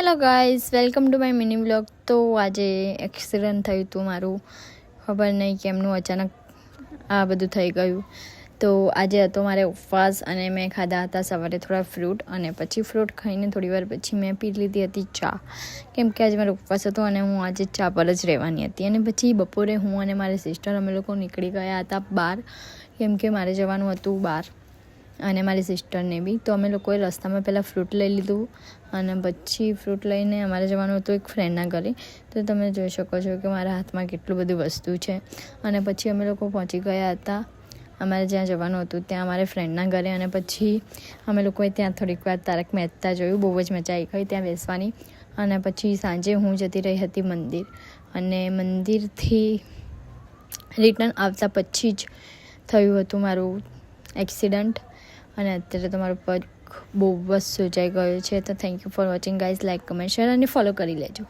Hello guys, welcome to my mini vlog. તો આજે accident થયું હતું મારું, ખબર નહીં કેમનું અચાનક આ બધું થઈ ગયું. તો આજે હતો મારે ઉપવાસ અને મેં ખાધા હતા સવારે થોડા ફ્રૂટ, અને પછી ફ્રૂટ ખાઈને થોડી વાર પછી મેં પી લીધી હતી ચા, કેમ કે આજે મારો ઉપવાસ હતો અને હું આજે ચા પર જ રહેવાની હતી. અને પછી બપોરે હું અને મારી સિસ્ટર અમે લોકો નીકળી ગયા હતા બહાર, કેમ કે મારે જવાનું હતું બહાર અને મારી સિસ્ટરને બી. તો અમે લોકોએ રસ્તામાં પહેલાં ફ્રૂટ લઈ લીધું અને પછી ફ્રૂટ લઈને અમારે જવાનું હતું એક ફ્રેન્ડના ઘરે. તો તમે જોઈ શકો છો કે મારા હાથમાં કેટલું બધું વસ્તુ છે. અને પછી અમે લોકો પહોંચી ગયા હતા અમારે જ્યાં જવાનું હતું ત્યાં અમારે ફ્રેન્ડના ઘરે. અને પછી અમે લોકોએ ત્યાં થોડીક વાર તારક મહેતા જોયું, બહુ જ મજા આવી ગઈ ત્યાં બેસવાની. અને પછી સાંજે હું જતી રહી હતી મંદિર, અને મંદિરથી રિટર્ન આવતા પછી જ થયું હતું મારું એક્સિડન્ટ. અને અત્યારે તો મારો પગ બહુ જ સોજાઈ ગયો છે. તો thank you for watching guys. Like, comment, share અને ફોલો કરી લેજો.